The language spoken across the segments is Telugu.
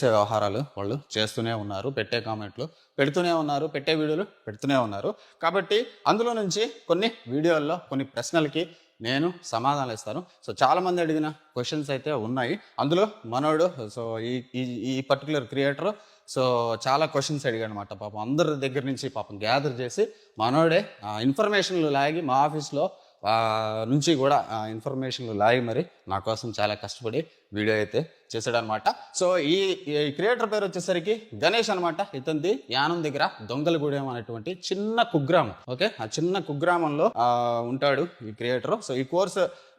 వ్యవహారాలు వాళ్ళు చేస్తూనే ఉన్నారు. పెట్టే కామెంట్లు పెడుతూనే ఉన్నారు, పెట్టే వీడియోలు పెడుతూనే ఉన్నారు. కాబట్టి అందులో నుంచి కొన్ని వీడియోల్లో కొన్ని ప్రశ్నలకి నేను సమాధానాలు ఇస్తాను. సో చాలామంది అడిగిన క్వశ్చన్స్ అయితే ఉన్నాయి. అందులో మనోడు సో ఈ ఈ ఈ పర్టికులర్ క్రియేటర్ సో చాలా క్వశ్చన్స్ అడిగాడు అనమాట. పాపం అందరి దగ్గర నుంచి పాపం గ్యాదర్ చేసి మనోడే ఇన్ఫర్మేషన్లు లాగి మా ఆఫీస్లో నుంచి కూడా ఇన్ఫర్మేషన్లు లాగి మరి నా కోసం చాలా కష్టపడి వీడియో అయితే చేశాడనమాట. సో ఈ క్రియేటర్ పేరు వచ్చేసరికి గణేష్ అనమాట. ఇతంది యానం దగ్గర దొంగలగూడెం అనేటువంటి చిన్న కుగ్రామం. ఓకే, ఆ చిన్న కుగ్రామంలో ఉంటాడు ఈ క్రియేటర్. సో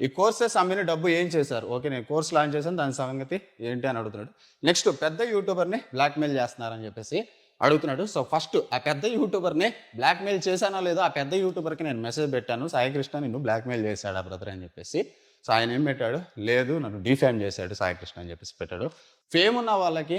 ఈ కోర్సెస్ అమ్మిన డబ్బు ఏం చేశారు? ఓకే, నేను కోర్స్ లాంచ్ చేశాను, దాని సంగతి ఏంటి అని అడుగుతున్నాడు. నెక్స్ట్, పెద్ద యూట్యూబర్ని బ్లాక్మెయిల్ చేస్తున్నారని చెప్పేసి అడుగుతున్నాడు. సో ఫస్ట్ ఆ పెద్ద యూట్యూబర్ని బ్లాక్మెయిల్ చేశానో లేదో ఆ పెద్ద యూట్యూబర్కి నేను మెసేజ్ పెట్టాను, సాయి కృష్ణ నిన్ను బ్లాక్మెయిల్ చేశాడా బ్రదర్ అని చెప్పేసి. సో ఆయన ఏం పెట్టాడు, లేదు నన్ను డీఫేమ్ చేశాడు సాయి కృష్ణ అని చెప్పేసి పెట్టాడు. ఫేమ్ ఉన్న వాళ్ళకి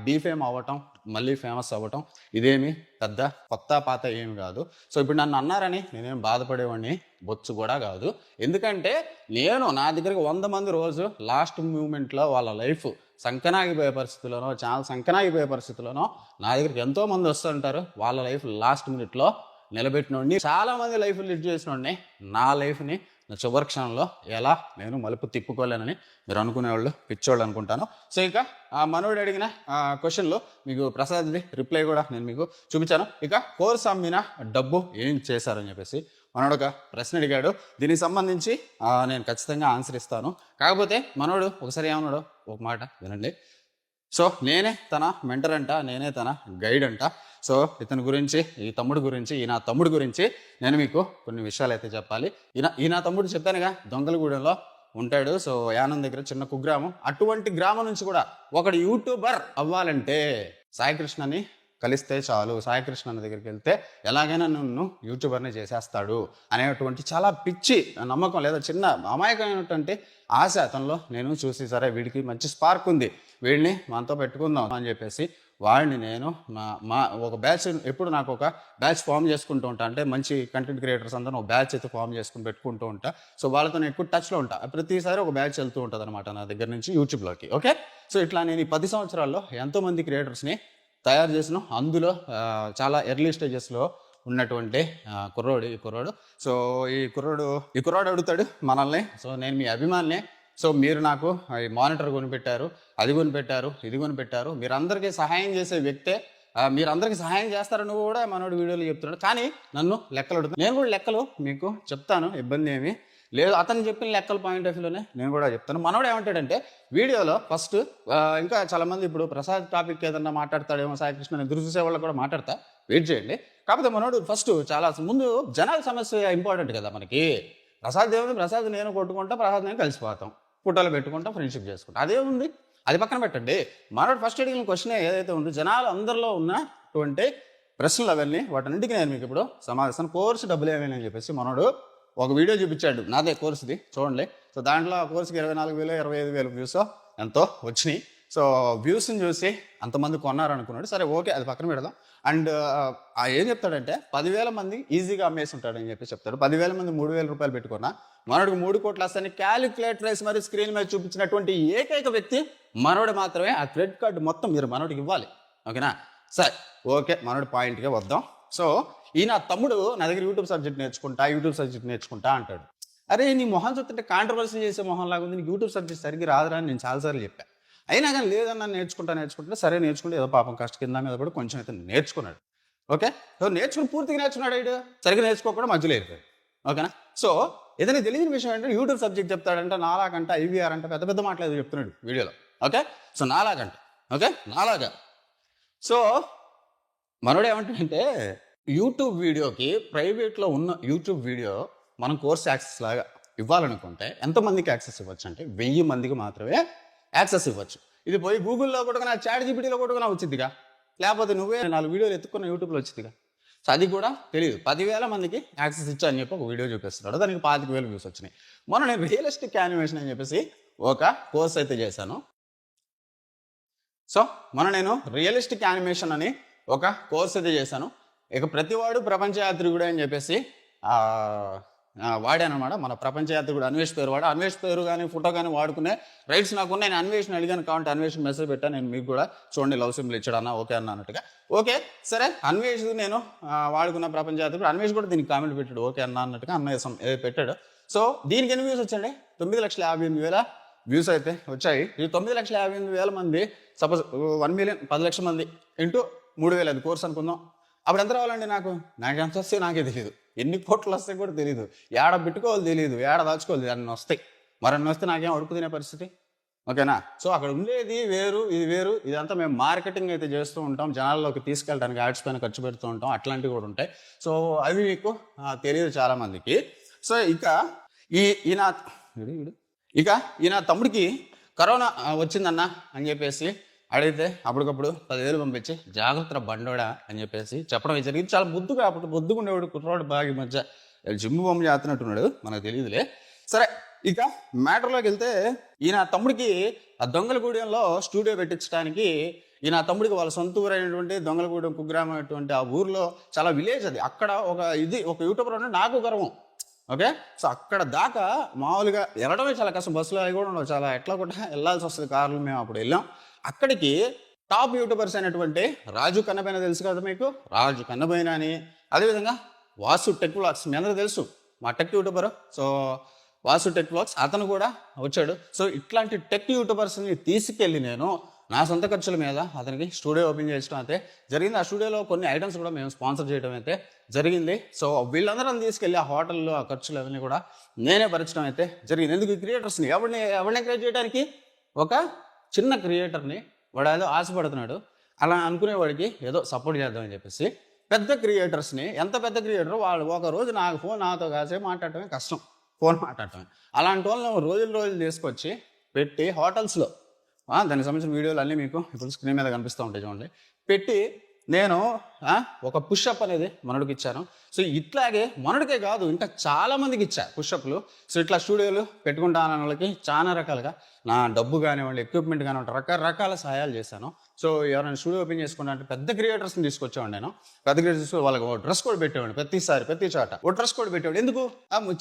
డీఫేమ్ అవ్వటం, మళ్ళీ ఫేమస్ అవ్వటం ఇదేమి పెద్ద కొత్త పాత ఏమి కాదు. సో ఇప్పుడు నన్ను అన్నారని నేనేం బాధపడేవాడిని బొచ్చు కూడా కాదు. ఎందుకంటే నేను నా దగ్గరకు 100 మంది రోజు లాస్ట్ మూమెంట్లో వాళ్ళ లైఫ్ సంకనాగిపోయే పరిస్థితుల్లోనో, చాలా సంకనాగిపోయే పరిస్థితుల్లోనో నా దగ్గరికి ఎంతో మంది వస్తుంటారు. వాళ్ళ లైఫ్ లాస్ట్ మినిట్లో నిలబెట్టినోడిని, చాలామంది లైఫ్ లీడ్ చేసినోడిని, నా లైఫ్ని నా చివరి క్షణంలో ఎలా నేను మలుపు తిప్పుకోలేనని మీరు అనుకునేవాళ్ళు పిచ్చోళ్ళు అనుకుంటాను. సో ఇక ఆ మనోడు అడిగిన క్వశ్చన్లో మీకు ప్రసాద్ది రిప్లై కూడా నేను మీకు చూపించాను. ఇక కోర్స్ అమ్మిన డబ్బు ఏం చేశారని చెప్పేసి మనోడు ఒక ప్రశ్న అడిగాడు. దీనికి సంబంధించి నేను ఖచ్చితంగా ఆన్సర్ ఇస్తాను. కాకపోతే మనోడు ఒకసారి ఏమన్నాడు ఒక మాట వినండి. సో నేనే తన మెంటర్ అంట, నేనే తన గైడ్ అంట. సో ఇతని గురించి, ఈ తమ్ముడు గురించి, ఈ నా తమ్ముడు గురించి నేను మీకు కొన్ని విషయాలు అయితే చెప్పాలి. ఈ నా తమ్ముడు చెప్పానుగా దొంగలగూడెంలో ఉంటాడు. సో యానం దగ్గర చిన్న కుగ్రామం. అటువంటి గ్రామం నుంచి కూడా ఒకడు యూట్యూబర్ అవ్వాలంటే సాయికృష్ణని కలిస్తే చాలు, సాయికృష్ణ దగ్గరికి వెళ్తే ఎలాగైనా నన్ను యూట్యూబర్ని చేసేస్తాడు అనేటువంటి చాలా పిచ్చి నమ్మకం లేదా చిన్న అమాయకమైనటువంటి ఆశ అతనిలో నేను చూసి, సరే వీడికి మంచి స్పార్క్ ఉంది, వీడిని మనతో పెట్టుకుందాం అని చెప్పేసి వాడిని నేను మా ఒక బ్యాచ్, ఎప్పుడు నాకు ఒక బ్యాచ్ ఫామ్ చేసుకుంటూ ఉంటా. అంటే మంచి కంటెంట్ క్రియేటర్స్ అందరూ ఒక బ్యాచ్ అయితే ఫామ్ చేసుకుని పెట్టుకుంటూ ఉంటా. సో వాళ్ళతో నేను ఎక్కువ టచ్లో ఉంటా. ప్రతిసారి ఒక బ్యాచ్ వెళ్తూ ఉంటుంది అనమాట నా దగ్గర నుంచి యూట్యూబ్లోకి. ఓకే, సో ఇట్లా నేను ఈ 10 సంవత్సరాల్లో ఎంతోమంది క్రియేటర్స్ని తయారు చేసిన, అందులో చాలా ఎర్లీ స్టేజెస్లో ఉన్నటువంటి ఈ కుర్రోడు. సో ఈ కుర్రోడు అడుగుతాడు మనల్ని, సో నేను మీ అభిమానినే, సో మీరు నాకు ఈ మానిటర్ కొనిపెట్టారు, అది కొనిపెట్టారు, ఇది కొనిపెట్టారు, మీరందరికీ సహాయం చేసే వ్యక్తే, మీరందరికీ సహాయం చేస్తారని కూడా మనోడు వీడియోలో చెప్తున్నాడు. కానీ నన్ను లెక్కలు అడుగుతాను. నేను కూడా లెక్కలు మీకు చెప్తాను, ఇబ్బంది ఏమి లేదు. అతను చెప్పిన లెక్కల పాయింట్ ఆఫ్ వ్యూలోనే నేను కూడా చెప్తాను. మనోడు ఏమంటాడంటే వీడియోలో ఫస్ట్, ఇంకా చాలామంది ఇప్పుడు ప్రసాద్ టాపిక్ ఏదన్నా మాట్లాడతాడేమో సాయికృష్ణ ఎదురు చూసే వాళ్ళు కూడా మాట్లాడతా, వెయిట్ చేయండి. కాకపోతే మనోడు ఫస్ట్ చాలా ముందు జనాల సమస్య ఇంపార్టెంట్ కదా మనకి. ప్రసాద్ నేను కొట్టుకుంటా, ప్రసాద్ నేను కలిసిపోతాం, ఫోటోలు పెట్టుకుంటాం, ఫ్రెండ్షిప్ చేసుకుంటాం, అదేముంది, అది పక్కన పెట్టండి. మనోడు ఫస్ట్ అడిగిన క్వశ్చన్ ఏదైతే ఉందో జనాలు అందరిలో ఉన్నటువంటి ప్రశ్నలు అవన్నీ, వాటన్నింటికి నేను మీకు ఇప్పుడు సమాధానం. కోర్సు డబ్బులు ఏమైనా అని చెప్పేసి మనోడు ఒక వీడియో చూపించాడు, నాదే కోర్సుది చూడండి. సో దాంట్లో ఆ కోర్సుకి 24,000 25,000 వ్యూస్ ఎంతో వచ్చినాయి. సో వ్యూస్ని చూసి అంతమంది కొన్నారనుకున్నాడు. సరే ఓకే, అది పక్కన పెడదాం. అండ్ ఏం చెప్తాడంటే 10,000 మంది ఈజీగా అమ్మేసి ఉంటాడని చెప్పి చెప్తాడు. 10,000 మంది 3,000 రూపాయలు పెట్టుకున్నా మనోడికి 3 కోట్లు వస్తాయని క్యాలిక్యులేటర్ వేసి మరి స్క్రీన్ మీద చూపించినటువంటి ఏకైక వ్యక్తి మనోడు మాత్రమే. ఆ క్రెడిట్ కార్డు మొత్తం మీరు మనోడికి ఇవ్వాలి. ఓకేనా? సరే ఓకే, మనోడి పాయింట్గా వద్దాం. సో ఈయన తమ్ముడు నా దగ్గర యూట్యూబ్ సబ్జెక్ట్ నేర్చుకుంటా అంటాడు. అరే నీ మొహం చూస్తుంటే కాంట్రవర్సీ చేసే మొహం లాగా ఉంది, నీకు యూట్యూబ్ సబ్జెక్ట్ సరిగ్గా రాదురా అని నేను చాలాసార్లు చెప్పాను. అయినా కానీ లేదన్నా నేర్చుకుంటే సరే నేర్చుకుంటే ఏదో పాపం కష్ట కింద మీద కూడా కొంచెం అయితే నేర్చుకున్నాడు. ఓకే, సో నేర్చుకుని పూర్తిగా నేర్చుకున్నాడు. ఐడు సరిగ్గా నేర్చుకోకుండా మధ్యలో వెళ్ళిపోయాడు. ఓకేనా? సో ఏదైనా తెలియని విషయం ఏంటంటే యూట్యూబ్ సబ్జెక్ట్ చెప్తాడంటే నాలాగంట, IVR అంటే పెద్ద పెద్ద మాటలు ఏదో చెప్తున్నాడు వీడియోలో. ఓకే, సో నాలాగంట, ఓకే నాలాగా. సో మనోడు ఏమంటాడంటే యూట్యూబ్ వీడియోకి ప్రైవేట్లో ఉన్న యూట్యూబ్ వీడియో మనం కోర్స్ యాక్సెస్ లాగా ఇవ్వాలనుకుంటే ఎంతమందికి యాక్సెస్ ఇవ్వచ్చు అంటే 1000 మందికి మాత్రమే యాక్సెస్ ఇవ్వచ్చు. ఇది పోయి గూగుల్లో కూడా ChatGPTలో కూడా వచ్చిద్దిగా, లేకపోతే నువ్వే 4 వీడియోలు ఎత్తుకున్న యూట్యూబ్లో వచ్చిందిగా. సో అది కూడా తెలియదు. 10,000 మందికి యాక్సెస్ ఇచ్చా అని చెప్పి ఒక వీడియో చూపిస్తున్నాడు, దానికి 25,000 వ్యూస్ వచ్చినాయి. నేను రియలిస్టిక్ యానిమేషన్ అని చెప్పేసి ఒక కోర్స్ అయితే చేశాను. సో నేను రియలిస్టిక్ యానిమేషన్ అని ఒక కోర్స్ అయితే చేశాను. ఇక ప్రతివాడు ప్రపంచ యాత్రికుడే అని చెప్పేసి వాడానమాట. మన ప్రపంచ యాత్రికుడు అన్వేష్ పేరు అన్వేష్ పేరు కానీ ఫోటో కానీ వాడుకునే రైట్స్ నాకు. నేను అన్వేషణ అడిగాను కాబట్టి అన్వేషణ మెసేజ్ పెట్టాను. నేను మీకు కూడా చూడండి లవ్ సింబల్ ఇచ్చాడు అన్న, ఓకే అన్న అన్నట్టుగా. ఓకే సరే, అన్వేష్ నేను వాడుకున్న ప్రపంచ యాత్రికుడు అన్వేష్ కూడా దీనికి కామెంట్ పెట్టాడు, ఓకే అన్న అన్నట్టుగా అన్నయ్య పెట్టాడు. సో దీనికి ఎన్ని వ్యూస్ వచ్చాయండి? 9,58,000 వ్యూస్ అయితే వచ్చాయి. ఈ 9,58,000 మంది సపోజ్ 1 మిలియన్ 10 లక్షల మంది ఇంటూ 3,000 అది కోర్స్ అనుకుందాం. అప్పుడు ఎంత రావాలండి? నాకు ఎంత వస్తే నాకే తెలియదు, ఎన్ని కోట్లు వస్తాయి కూడా తెలియదు, ఏడ పెట్టుకోవాలి తెలియదు, ఏడ దాచుకోవాలి, అన్నీ వస్తాయి. మరన్నీ వస్తే నాకేం అడుపు తినే పరిస్థితి, ఓకేనా? సో అక్కడ ఉండేది వేరు, ఇది వేరు. ఇదంతా మేము మార్కెటింగ్ అయితే చేస్తూ ఉంటాం, జనాల్లోకి తీసుకెళ్ళడానికి యాడ్స్ పైన ఖర్చు పెడుతూ ఉంటాం, అట్లాంటివి కూడా ఉంటాయి. సో అవి మీకు తెలియదు చాలామందికి. సో ఇక ఈయన తమ్ముడికి కరోనా వచ్చిందన్న అని చెప్పేసి అడిగితే అప్పటికప్పుడు 10,000 పంపించి జాగ్రత్త బండోడా అని చెప్పేసి చెప్పడం జరిగింది. చాలా బొద్దుగా, అప్పుడు బొద్దుగా ఉండేవాడు కుర్రాడు, బాగా మధ్య జిమ్ బొమ్మ చేస్తున్నట్టున్నాడు, మనకు తెలియదులే. సరే ఇక మ్యాటర్లోకి వెళ్తే, ఈయన తమ్ముడికి ఆ దొంగలగూడెంలో స్టూడియో పెట్టించడానికి, ఈయన తమ్ముడికి వాళ్ళ సొంత ఊరైనటువంటి దొంగలగూడెం కుగ్రామం అటువంటి ఆ ఊర్లో చాలా విలేజ్ అది. అక్కడ ఒక యూట్యూబర్ అంటే నాకు గర్వం, ఓకే? సో అక్కడ దాకా మామూలుగా వెళ్ళడమే చాలా కష్టం, బస్సులో అవి కూడా ఉండవు, చాలా ఎట్లా కూడా వెళ్ళాల్సి వస్తుంది, కార్లు. మేము అప్పుడు వెళ్ళాం అక్కడికి. టాప్ యూట్యూబర్స్ అయినటువంటి రాజు కన్నబైన తెలుసు కదా మీకు, రాజు కన్నబైన అని, అదేవిధంగా వాసు టెక్ వ్లాగ్స్ మీ అందరూ తెలుసు, మా tech YouTuber. So Vasu tech vlogs అతను కూడా వచ్చాడు. సో ఇట్లాంటి టెక్ యూట్యూబర్స్ని తీసుకెళ్ళి నేను నా సొంత ఖర్చుల మీద అతనికి స్టూడియో ఓపెన్ చేయడం అయితే జరిగింది. ఆ స్టూడియోలో కొన్ని ఐటమ్స్ కూడా మేము స్పాన్సర్ చేయడం అయితే జరిగింది. సో వీళ్ళందరం తీసుకెళ్ళి ఆ హోటల్లో ఆ ఖర్చులు అవన్నీ కూడా నేనే భరించడం అయితే జరిగింది. ఎందుకు? క్రియేటర్స్ని ఎవరిని ఎంకరేజ్ చేయడానికి, ఒక చిన్న క్రియేటర్ని వాడు ఏదో ఆశపడుతున్నాడు, అలా అనుకునేవాడికి ఏదో సపోర్ట్ చేద్దామని చెప్పేసి పెద్ద క్రియేటర్స్ని, ఎంత పెద్ద క్రియేటర్ వాళ్ళు, ఒక రోజు నాతో కాసేపు మాట్లాడటమే కష్టం, ఫోన్ మాట్లాడటమే. అలాంటి వాళ్ళని రోజులు తీసుకొచ్చి పెట్టి హోటల్స్లో, దానికి సంబంధించిన వీడియోలు అన్నీ మీకు ఇప్పుడు స్క్రీన్ మీద కనిపిస్తూ ఉంటాయి చూడండి, పెట్టి నేను ఒక పుషప్ అనేది మనోడికి ఇచ్చాను. సో ఇట్లాగే మనోడికే కాదు, ఇంకా చాలా మందికి ఇచ్చా పుషప్లు. సో ఇట్లా స్టూడియోలు పెట్టుకుంటాన వాళ్ళకి చాలా రకాలుగా నా డబ్బు కానివ్వండి, ఎక్విప్మెంట్ కానివ్వండి, రకరకాల సహాయాలు చేశాను. సో ఎవరైనా స్టూడియో ఓపెన్ చేసుకుంటా అంటే పెద్ద క్రియేటర్స్ని తీసుకొచ్చేవాడు నేను. పెద్ద క్రియేటర్స్ వాళ్ళకి డ్రెస్ కోడ్ పెట్టేవాడు, ప్రతి చోట ఓ డ్రెస్ కోడ్ పెట్టేవాడు. ఎందుకు?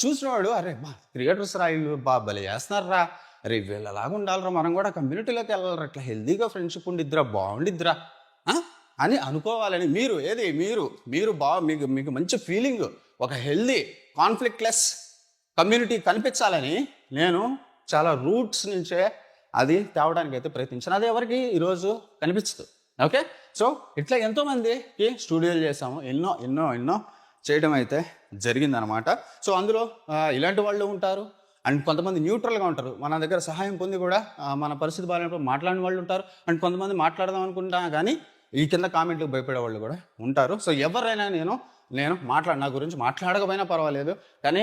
చూసినవాడు, అరే క్రియేటర్స్ రా వీళ్ళు, భలే చేస్తున్నారా, అరే వీళ్ళలాగా ఉండాలరా, మనం కూడా కమ్యూనిటీలోకి వెళ్ళాలరా, ఇట్లా హెల్దీగా ఫ్రెండ్షిప్ ఉండిద్దిరా, బాగుండిద్దిరా అని అనుకోవాలని. మీరు మీకు మంచి ఫీలింగ్, ఒక హెల్దీ కాన్ఫ్లిక్ట్లెస్ కమ్యూనిటీ కనిపించాలని నేను చాలా రూట్స్ నుంచే అది తేవడానికి అయితే ప్రయత్నించాను. అది ఎవరికి ఈరోజు కనిపించదు, ఓకే? సో ఇట్లా ఎంతోమందికి స్టూడియోలు చేసాము, ఎన్నో చేయడం అయితే జరిగిందనమాట. సో అందులో ఇలాంటి వాళ్ళు ఉంటారు, అండ్ కొంతమంది న్యూట్రల్గా ఉంటారు, మన దగ్గర సహాయం పొంది కూడా మన పరిస్థితి బాగాలేనప్పుడు మాట్లాడిన వాళ్ళు ఉంటారు, అండ్ కొంతమంది మాట్లాడదాం అనుకుంటా కానీ ఈ కింద కామెంట్లకు భయపడే వాళ్ళు కూడా ఉంటారు. సో ఎవరైనా నేను నా గురించి మాట్లాడకపోయినా పర్వాలేదు, కానీ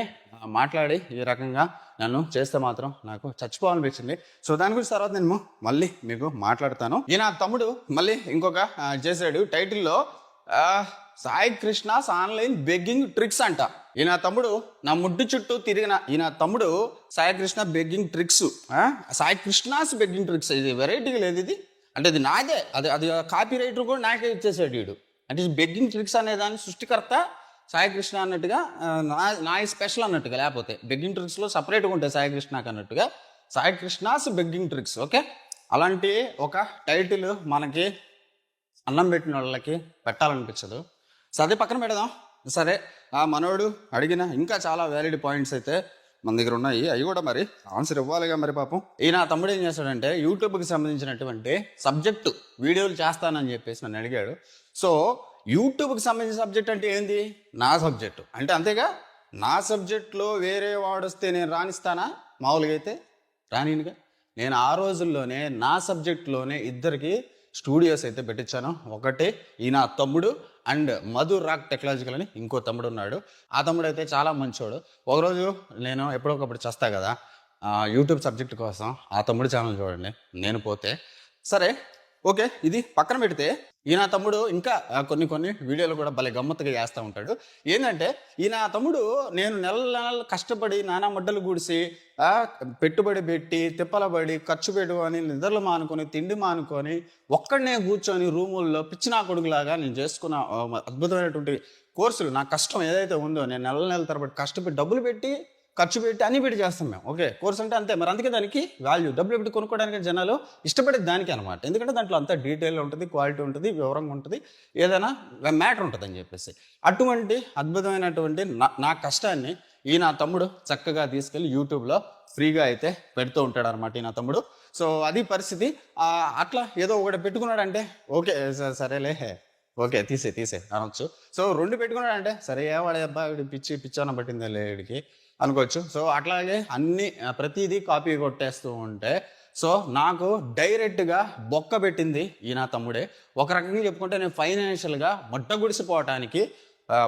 మాట్లాడి ఈ రకంగా నన్ను చేస్తే మాత్రం నాకు చచ్చిపోవాలనిపించింది. సో దాని గురించి తర్వాత నేను మళ్ళీ మీకు మాట్లాడతాను. ఈయన తమ్ముడు మళ్ళీ ఇంకొక చేశాడు టైటిల్లో, Sai Krishna's online begging tricks అంట. ఈయన తమ్ముడు నా ముడ్డు చుట్టూ తిరిగిన ఈయన తమ్ముడు Sai Krishna begging tricks, Sai Krishna's begging tricks. ఇది వెరైటీగా లేదు, ఇది అంటే అది నాదే, అది కాపీ రైటర్ కూడా నాకే ఇచ్చేసాడు వీడు. అంటే బెగ్గింగ్ ట్రిక్స్ అనే దాని సృష్టికర్త సాయి కృష్ణ అన్నట్టుగా, నా స్పెషల్ అన్నట్టుగా, లేకపోతే బెగ్గింగ్ ట్రిక్స్లో సపరేట్గా ఉంటాయి సాయి కృష్ణకి అన్నట్టుగా, Sai Krishna's begging tricks, okay? అలాంటి ఒక టైటిల్ మనకి అన్నం పెట్టిన వాళ్ళకి పెట్టాలనిపించదు. సో అదే పక్కన పెడదాం. సరే, ఆ మనోడు అడిగిన ఇంకా చాలా వ్యాలిడ్ పాయింట్స్ అయితే మన దగ్గర ఉన్నాయి, అవి కూడా మరి ఆన్సర్ ఇవ్వాలిగా మరి పాపం. ఈయన తమ్ముడు ఏం చేస్తాడంటే, యూట్యూబ్కి సంబంధించినటువంటి సబ్జెక్టు వీడియోలు చేస్తానని చెప్పేసి నన్ను అడిగాడు. సో యూట్యూబ్కి సంబంధించిన సబ్జెక్ట్ అంటే ఏంది? నా సబ్జెక్టు అంటే, అంతేగా. నా సబ్జెక్ట్లో వేరే వాడు వస్తే నేను రాణిస్తానా? మామూలుగా అయితే రానిగా. నేను ఆ రోజుల్లోనే నా సబ్జెక్ట్లోనే ఇద్దరికి స్టూడియోస్ అయితే పెట్టించాను. ఒకటి ఈయన తమ్ముడు, అండ్ మధు రాక్ టెక్నాలజికల్ అని ఇంకో తమ్ముడు ఉన్నాడు. ఆ తమ్ముడు అయితే చాలా మంచోడు. ఒకరోజు నేను ఎప్పుడొకప్పుడు చేస్తా కదా యూట్యూబ్ సబ్జెక్ట్ కోసం, ఆ తమ్ముడు ఛానల్ చూడండి నేను పోతే. సరే, ఓకే, ఇది పక్కన పెడితే ఈయన తమ్ముడు ఇంకా కొన్ని వీడియోలు కూడా భలే గమ్మత్తుగా చేస్తూ ఉంటాడు. ఏంటంటే ఈయన తమ్ముడు నేను నెలలు కష్టపడి నానా మడ్డలు గుడిసి పెట్టుబడి పెట్టి తిప్పలబడి ఖర్చు పెట్టుకొని నిద్రలు మానుకొని తిండి మానుకొని ఒక్కడనే కూర్చొని రూముల్లో పిచ్చినా కొడుకులాగా నేను చేసుకున్న అద్భుతమైనటువంటి కోర్సులు, నా కష్టం ఏదైతే ఉందో నేను నెల తరబడి కష్టపడి డబ్బులు పెట్టి ఖర్చు పెట్టి అన్ని పెట్టి చేస్తాం మేము. ఓకే, కోర్స్ అంటే అంతే మరి, అందుకే దానికి వాల్యూ. డబ్బులు పెట్టి కొనుక్కోవడానికి జనాలు ఇష్టపడేది దానికి అనమాట. ఎందుకంటే దాంట్లో అంతా డీటెయిల్ ఉంటుంది, క్వాలిటీ ఉంటుంది, వివరంగా ఉంటుంది, ఏదైనా మ్యాటర్ ఉంటుంది అని చెప్పేసి. అటువంటి అద్భుతమైనటువంటి నా కష్టాన్ని ఈ నా తమ్ముడు చక్కగా తీసుకెళ్ళి యూట్యూబ్లో ఫ్రీగా అయితే పెడుతూ ఉంటాడు అనమాట ఈ నా తమ్ముడు. సో అది పరిస్థితి. అట్లా ఏదో ఒకటి పెట్టుకున్నాడంటే ఓకే సరేలే, ఓకే తీసే అనొచ్చు. సో 2 పెట్టుకున్నాడంటే సరే వాడే అబ్బా వీడి పిచ్చాన పట్టిందే లేడికి అనుకోవచ్చు. సో అట్లాగే అన్ని ప్రతిదీ కాపీ కొట్టేస్తూ ఉంటే సో నాకు డైరెక్ట్గా బొక్క పెట్టింది ఈ నా తమ్ముడే. ఒక రకంగా చెప్పుకుంటే నేను ఫైనాన్షియల్గా మొట్ట గుడిసిపోవటానికి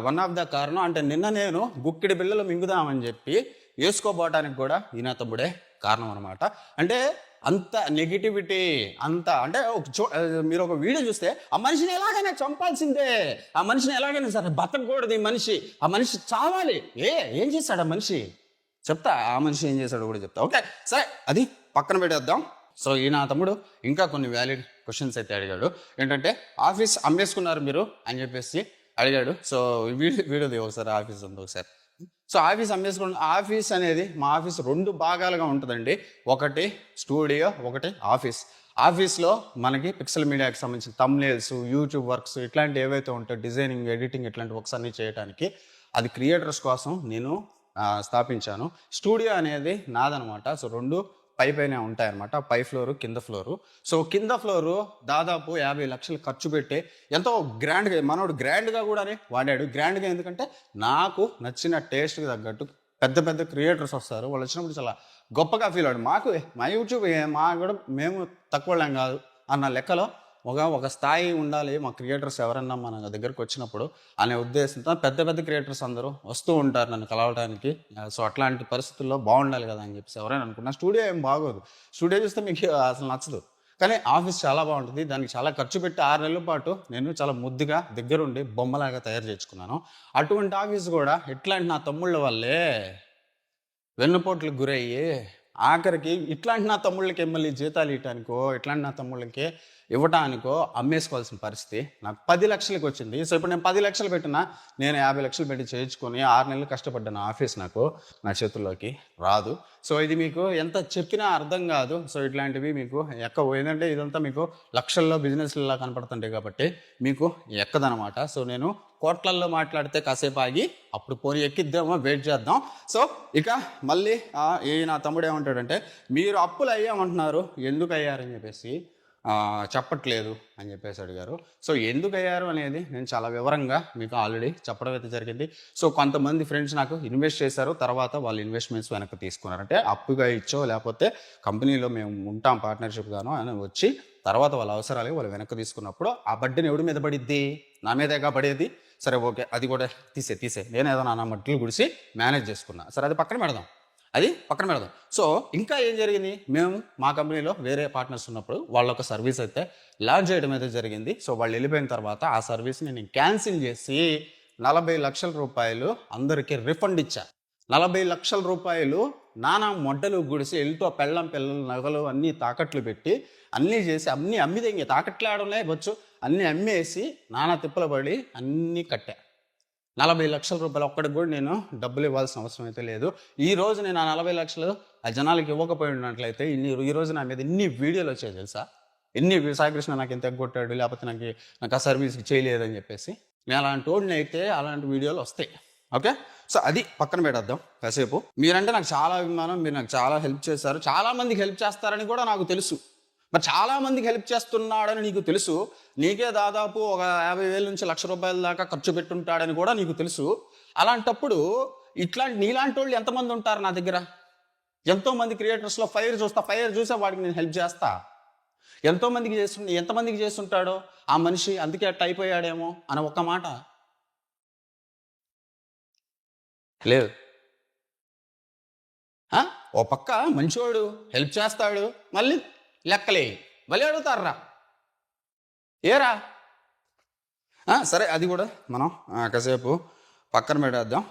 వన్ ఆఫ్ ద కారణం. అంటే నిన్న నేను గుక్కిడి బిళ్ళలు మింగుదామని చెప్పి వేసుకోపోవటానికి కూడా ఈ నా తమ్ముడే కారణం అనమాట. అంటే అంత నెగిటివిటీ అంత అంటే మీరు ఒక వీడియో చూస్తే ఆ మనిషిని ఎలాగైనా చంపాల్సిందే, ఆ మనిషిని ఎలాగైనా సరే బతకూడదు, ఆ మనిషి చావాలి. ఏం చేశాడు ఆ మనిషి చెప్తా, ఆ మనిషి ఏం చేశాడో కూడా చెప్తా. ఓకే సరే, అది పక్కన పెట్టేద్దాం. సో ఈ నా తమ్ముడు ఇంకా కొన్ని వ్యాలిడ్ క్వశ్చన్స్ అయితే అడిగాడు. ఏంటంటే ఆఫీస్ అమ్మేసుకున్నారు మీరు అని చెప్పేసి అడిగాడు. సో వీడియోది ఒకసారి ఆఫీస్ ఉంది ఒకసారి. So office అమ్మేసుకోండి. ఆఫీస్ అనేది మా ఆఫీస్ 2 భాగాలుగా ఉంటుందండి. ఒకటి స్టూడియో, ఒకటి ఆఫీస్. ఆఫీస్లో మనకి పిక్సెల్ మీడియాకి సంబంధించిన థంబ్నెయిల్స్, యూట్యూబ్ వర్క్స్ ఇట్లాంటి ఏవైతే ఉంటాయో డిజైనింగ్, ఎడిటింగ్ ఇట్లాంటి వర్క్స్ అన్నీ చేయడానికి అది క్రియేటర్స్ కోసం నేను స్థాపించాను. స్టూడియో అనేది నాదనమాట. సో 2 పైన ఉంటాయన్నమాట, పై ఫ్లోరు కింద ఫ్లోరు. సో కింద ఫ్లోరు దాదాపు 50 లక్షలు ఖర్చు పెట్టి ఎంతో గ్రాండ్గా, మనోడు గ్రాండ్గా కూడా వాడాడు. గ్రాండ్గా ఎందుకంటే నాకు నచ్చిన టేస్ట్కి తగ్గట్టు పెద్ద క్రియేటర్స్ వస్తారు, వాళ్ళు వచ్చినప్పుడు చాలా గొప్పగా ఫీల్ అవ్వడు. మా యూట్యూబ్ మా కూడా మేము తక్కువ కాదు అన్న లెక్కలో ఒక స్థాయి ఉండాలి మా క్రియేటర్స్ ఎవరన్నా మన దగ్గరకు వచ్చినప్పుడు అనే ఉద్దేశంతో పెద్ద క్రియేటర్స్ అందరూ వస్తూ ఉంటారు నన్ను కలవడానికి. సో అట్లాంటి పరిస్థితుల్లో బాగుండాలి కదా అని చెప్పేసి ఎవరైనా అనుకున్నా. స్టూడియో ఏం బాగోదు, స్టూడియో చూస్తే మీకు అసలు నచ్చదు, కానీ ఆఫీస్ చాలా బాగుంటుంది. దానికి చాలా ఖర్చు పెట్టి 6 నెలల పాటు నేను చాలా ముద్దుగా దగ్గరుండి బొమ్మలాగా తయారు చేసుకున్నాను. అటువంటి ఆఫీస్ కూడా ఇట్లాంటి నా తమ్ముళ్ళ వల్లే వెన్నుపోట్లకు గురయ్యి ఆఖరికి ఇట్లాంటి నా తమ్ముళ్ళకి మళ్ళీ జీతాలు ఇవ్వటానికో ఇట్లాంటి నా తమ్ముళ్ళకి ఇవ్వటానికో అమ్మేసుకోవాల్సిన పరిస్థితి నాకు 10 లక్షలకి వచ్చింది. సో ఇప్పుడు నేను 10 లక్షలు పెట్టినా నేను 50 లక్షలు పెట్టి చేయించుకొని 6 నెలలు కష్టపడ్డాను. ఆఫీస్ నాకు నా చేతుల్లోకి రాదు. సో ఇది మీకు ఎంత చెప్పినా అర్థం కాదు. సో ఇట్లాంటివి మీకు ఏంటంటే ఇదంతా మీకు లక్షల్లో బిజినెస్లా కనపడుతుంటాయి కాబట్టి మీకు ఎక్కదనమాట. సో నేను కోట్లల్లో మాట్లాడితే కాసేపు ఆగి అప్పుడు పోనీ ఎక్కిద్దామో వెయిట్ చేద్దాం. సో ఇక మళ్ళీ నా తమ్ముడు ఏమంటాడంటే మీరు అప్పులు అయ్యామంటున్నారు, ఎందుకు అయ్యారని చెప్పేసి చెప్పట్లేదు అని చెప్పేసి అడిగారు. సో ఎందుకు అయ్యారు అనేది నేను చాలా వివరంగా మీకు ఆల్రెడీ చెప్పడం అయితే జరిగింది. సో కొంతమంది ఫ్రెండ్స్ నాకు ఇన్వెస్ట్ చేశారు, తర్వాత వాళ్ళు ఇన్వెస్ట్మెంట్స్ వెనక్కి తీసుకున్నారంటే అప్పుగా ఇచ్చో లేకపోతే కంపెనీలో మేము ఉంటాం పార్ట్నర్షిప్ గానో అని వచ్చి తర్వాత వాళ్ళ అవసరాలకి వాళ్ళు వెనక్కి తీసుకున్నప్పుడు ఆ బడ్డీని ఎవడి మీద పడిద్ది, నా మీదేగా పడేది. సరే ఓకే, అది కూడా తీసే నేను ఏదో నా మట్టిలు గుడిసి మేనేజ్ చేసుకున్నా. సరే అది పక్కన పెడదాం. సో ఇంకా ఏం జరిగింది, మేము మా కంపెనీలో వేరే పార్ట్నర్స్ ఉన్నప్పుడు వాళ్ళ ఒక సర్వీస్ అయితే లాంచ్ చేయడం అయితే జరిగింది. సో వాళ్ళు వెళ్ళిపోయిన తర్వాత ఆ సర్వీస్ని నేను క్యాన్సిల్ చేసి 40 లక్షల రూపాయలు అందరికీ రిఫండ్ ఇచ్చా. 40 లక్షల రూపాయలు నానా మొడ్డలు గుడిసి ఎల్తో పిల్లలు నగలు అన్నీ తాకట్లు పెట్టి అన్నీ చేసి అన్నీ అమ్మిదే, ఇంక తాకట్లు ఆడలే వచ్చు, అన్నీ అమ్మేసి నానా తిప్పలు పడి అన్నీ కట్టా. 40 లక్షల రూపాయలు ఒక్కడికి కూడా నేను డబ్బులు ఇవ్వాల్సిన అవసరం అయితే లేదు. ఈ రోజు నేను ఆ 40 లక్షలు ఆ జనాలకి ఇవ్వకపోయి ఉన్నట్లయితే ఈ రోజు నా మీద ఎన్ని వీడియోలు వచ్చాయి తెలుసా, ఎన్ని సాయికృష్ణ నాకు ఎంత ఎగ్గొట్టాడు, లేకపోతే నాకు ఆ సర్వీస్ చేయలేదని చెప్పేసి. నేను అలాంటి వాడిని అయితే అలాంటి వీడియోలు వస్తాయి. ఓకే, సో అది పక్కన పెట్టేద్దాం కాసేపు. మీరంటే నాకు చాలా అభిమానం, మీరు నాకు చాలా హెల్ప్ చేశారు, చాలామందికి హెల్ప్ చేస్తారని కూడా నాకు తెలుసు. మరి చాలామందికి హెల్ప్ చేస్తున్నాడని నీకు తెలుసు, నీకే దాదాపు ఒక 50,000 నుంచి 1,00,000 రూపాయల దాకా ఖర్చు పెట్టుంటాడని కూడా నీకు తెలుసు. అలాంటప్పుడు నీలాంటి వాళ్ళు ఎంతమంది ఉంటారు నా దగ్గర? ఎంతోమంది క్రియేటర్స్లో ఫైర్ చూసే వాడికి నేను హెల్ప్ చేస్తా. ఎంతమందికి చేస్తుంటాడో ఆ మనిషి అందుకే అట్ట అయిపోయాడేమో అని ఒక్క మాట లేదు. ఓ పక్క మంచివాడు హెల్ప్ చేస్తాడు, మళ్ళీ లెక్కలే మళ్ళీ అడుగుతారా ఏరా సరే అది కూడా మనం కాసేపు పక్కన పెట్టేద్దాం.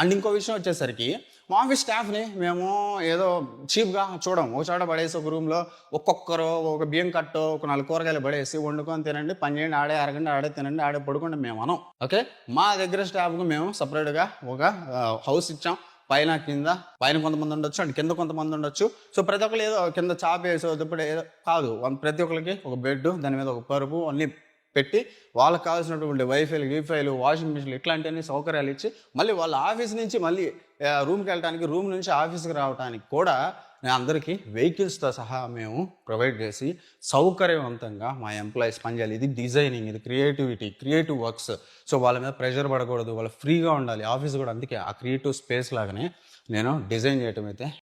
అండ్ ఇంకో విషయం వచ్చేసరికి మా ఆఫీస్ స్టాఫ్ని మేము ఏదో చీప్గా చూడం. ఒక చోట పడేసి ఒక రూమ్లో ఒక్కొక్కరు ఒక బియ్యం కట్టో ఒక 4 కూరగాయలు పడేసి వండుకొని తినండి, పని చేయండి, ఆడే అరగండి, ఆడే తినండి, ఆడే పడుకోండి మేము అనం. ఓకే, మా దగ్గర స్టాఫ్కు మేము సపరేట్గా ఒక హౌస్ ఇచ్చాం. పైన కొంతమంది ఉండొచ్చు అండ్ కింద కొంతమంది ఉండొచ్చు. సో ప్రతి ఒక్కరు ఏదో కింద చాప వేసో ఇప్పుడు ఏదో కాదు, ప్రతి ఒక్కరికి ఒక బెడ్, దాని మీద ఒక పరుపు అన్నీ పెట్టి వాళ్ళకి కావాల్సినటువంటి వైఫైలు వాషింగ్ మిషన్లు ఇట్లాంటివన్నీ సౌకర్యాలు ఇచ్చి మళ్ళీ వాళ్ళ ఆఫీస్ నుంచి మళ్ళీ రూమ్కి వెళ్ళడానికి, రూమ్ నుంచి ఆఫీస్కి రావడానికి కూడా అందరికీ వెహికల్స్తో సహా మేము ప్రొవైడ్ చేసి సౌకర్యవంతంగా మా ఎంప్లాయీస్ పనిచేయాలి. ఇది డిజైనింగ్, ఇది క్రియేటివ్ వర్క్స్. సో వాళ్ళ మీద ప్రెషర్ పడకూడదు, వాళ్ళు ఫ్రీగా ఉండాలి ఆఫీస్ కూడా. అందుకే ఆ క్రియేటివ్ స్పేస్ లాగానే నేను డిజైన్ చేయటం అయితే